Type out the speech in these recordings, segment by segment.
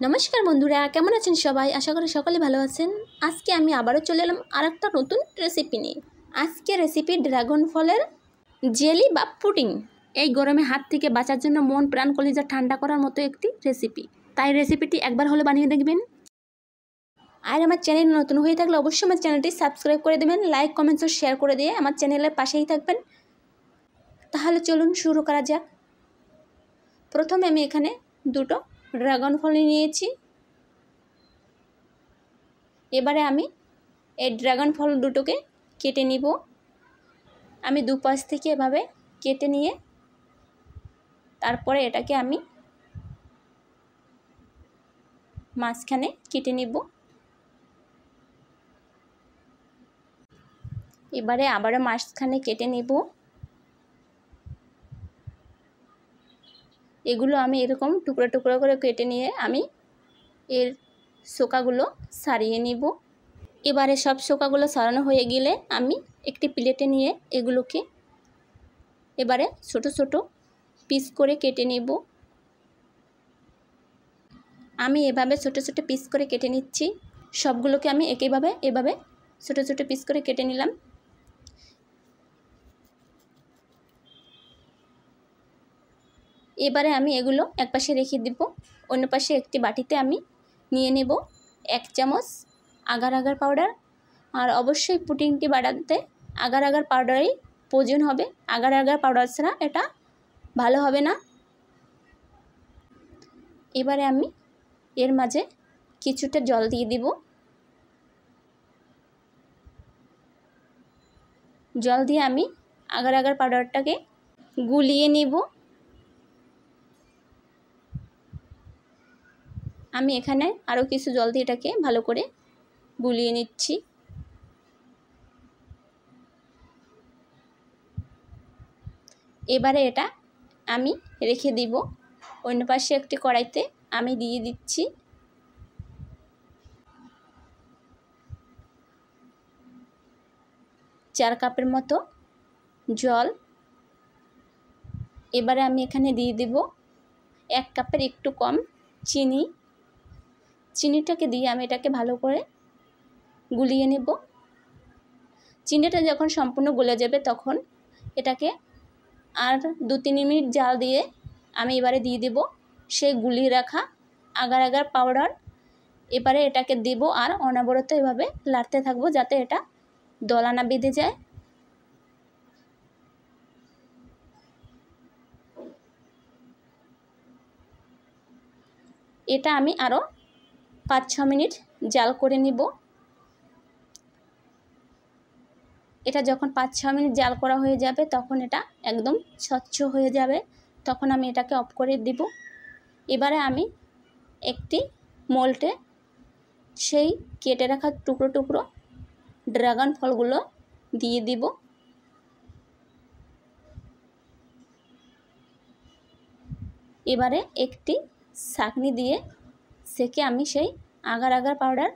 নমস্কার বন্ধুরা, কেমন আছেন সবাই? আশা করি সকলে ভালো আছেন। আজকে আমি আবারও চলে এলাম আরেকটা নতুন রেসিপি নিয়ে। আজকে রেসিপি ড্রাগন ফলের জেলি বা পুডিং। এই গরমে হাত থেকে বাঁচার জন্য মন প্রাণ কলিজা ঠান্ডা করার মতো একটি রেসিপি। তাই রেসিপিটি একবার হলে বানিয়ে দেখবেন। আর আমার চ্যানেল নতুন হয়ে থাকলে অবশ্যই আমার চ্যানেলটি সাবস্ক্রাইব করে দেবেন, লাইক কমেন্টস ও শেয়ার করে দিয়ে আমার চ্যানেলের পাশেই থাকবেন। তাহলে চলুন শুরু করা যাক। প্রথমে আমি এখানে দুটো ড্রাগন ফল নিয়েছি। এবারে আমি এই ড্রাগন ফল দুটোকে কেটে নিব। আমি দুপাশ থেকে এভাবে কেটে নিয়ে তারপরে এটাকে আমি মাঝখানে কেটে নিব। এবারে আবারও মাঝখানে কেটে নিব। এগুলো আমি এরকম টুকরো টুকরো করে কেটে নিয়ে আমি এর শোকাগুলো ছাড়িয়ে নিব। এবারে সব শোকাগুলো ছাড়ানো হয়ে গেলে আমি একটি প্লেটে নিয়ে এগুলোকে এবারে ছোট ছোট পিস করে কেটে নিব। আমি এভাবে ছোট ছোট পিস করে কেটে নিচ্ছি। সবগুলোকে আমি এভাবে ছোট ছোট পিস করে কেটে নিলাম। এবারে আমি এগুলো একপাশে রেখে দিব। অন্য পাশে একটি বাটিতে আমি নিয়ে নেব 1 চামচ আগার আগার পাউডার। আর অবশ্যই পুডিংটি বানাতে আগার আগার পাউডারই প্রয়োজন হবে। আগার আগার পাউডার ছাড়া এটা ভালো হবে না। এবারে আমি এর মাঝে কিছুটা জল দিয়ে দিব। জল দিয়ে আমি আগার আগার পাউডারটাকে গুলিয়ে নিব। আমি এখানে আরও কিছু জল দিয়ে এটাকে ভালো করে গুলিয়ে নিচ্ছি। এবারে এটা আমি রেখে দিব। অন্য পাশে একটি কড়াইতে আমি দিয়ে দিচ্ছি 4 কাপের মতো জল। এবারে আমি এখানে দিয়ে দেব 1 কাপের একটু কম চিনি। চিনিটাকে দিয়ে আমি এটাকে ভালো করে গুলিয়ে নেব। চিনিটা যখন সম্পূর্ণ গলে যাবে তখন এটাকে আর 2-3 মিনিট জাল দিয়ে আমি এবারে দিয়ে দেব সেই গুলিয়ে রাখা আগার আগার পাউডার। এবারে এটাকে দেব আর অনবরত এভাবে লাড়তে থাকবো যাতে এটা দলা না বেঁধে যায়। এটা আমি আরও 5-6 মিনিট জাল করে নিব। এটা যখন 5-6 মিনিট জাল করা হয়ে যাবে তখন এটা একদম স্বচ্ছ হয়ে যাবে। তখন আমি এটাকে অফ করে দেব। এবারে আমি একটি মোল্ডে সেই কেটে রাখা টুকরো টুকরো ড্রাগন ফলগুলো দিয়ে দিব। এবারে একটি ছাঁকনি দিয়ে সেকে আমি সেই আগার আগার পাউডার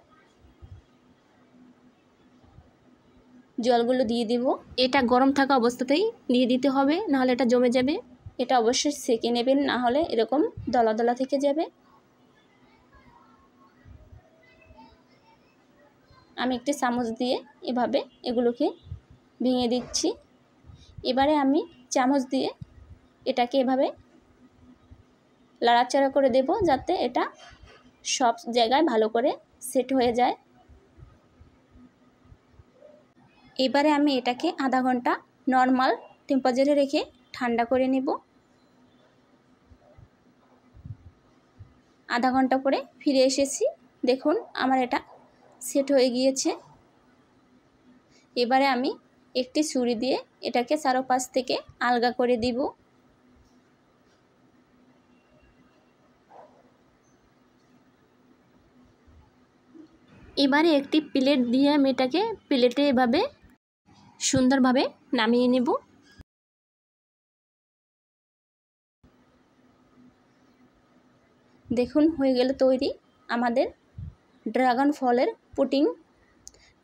জলগুলো দিয়ে দিব। এটা গরম থাকা অবস্থাতেই দিয়ে দিতে হবে, নাহলে এটা জমে যাবে। এটা অবশ্যই সেকে নেবেন, না হলে এরকম দলা দলা থেকে যাবে। আমি একটি চামচ দিয়ে এভাবে এগুলোকে ভেঙে দিচ্ছি। এবারে আমি চামচ দিয়ে এটাকে এভাবে লাড়াচাড়া করে দেব যাতে এটা সব জায়গায় ভালো করে সেট হয়ে যায়। এবারে আমি এটাকে আধা ঘন্টা নর্মাল টেম্পারেচারে রেখে ঠান্ডা করে নেব। আধা ঘন্টা পরে ফিরে এসেছি। দেখুন আমার এটা সেট হয়ে গিয়েছে। এবারে আমি একটি ছুরি দিয়ে এটাকে চারপাশ থেকে আলগা করে দিব। এবারে একটি প্লেট দিয়ে আমি এটাকে প্লেটে এভাবে সুন্দরভাবে নামিয়ে নেব। দেখুন হয়ে গেল তৈরি আমাদের ড্রাগন ফলের পুডিং।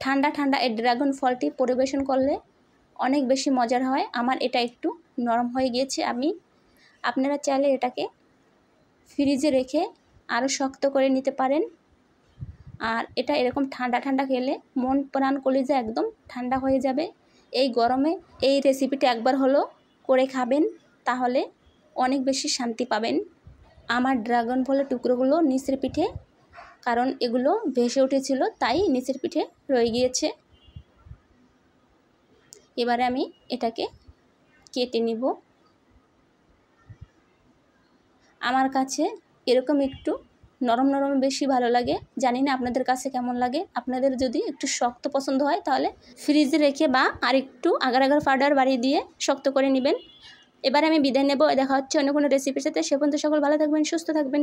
ঠান্ডা ঠান্ডা এই ড্রাগন ফলটি পরিবেশন করলে অনেক বেশি মজার হয়। আমার এটা একটু নরম হয়ে গিয়েছে। আপনারা চাইলে এটাকে ফ্রিজে রেখে আরও শক্ত করে নিতে পারেন। আর এটা এরকম ঠান্ডা ঠান্ডা খেলে মন প্রাণ কলিজা একদম ঠান্ডা হয়ে যাবে। এই গরমে এই রেসিপিটা একবার হলো করে খাবেন, তাহলে অনেক বেশি শান্তি পাবেন। আমার ড্রাগন ফলের টুকরোগুলো নিচের পিঠে, কারণ এগুলো ভেসে উঠেছিল তাই নিচের পিঠে রয়ে গিয়েছে। এবারে আমি এটাকে কেটে নিব। আমার কাছে এরকম একটু নরম নরম বেশি ভালো লাগে, জানি না আপনাদের কাছে কেমন লাগে। আপনাদের যদি একটু শক্ত পছন্দ হয় তাহলে ফ্রিজে রেখে বা আর একটু আগার আগার পাউডার বাড়িয়ে দিয়ে শক্ত করে নেবেন। এবারে আমি বিদায় নেব। দেখা হচ্ছে অন্য কোনো রেসিপির সাথে। সে পর্যন্ত সকল ভালো থাকবেন, সুস্থ থাকবেন।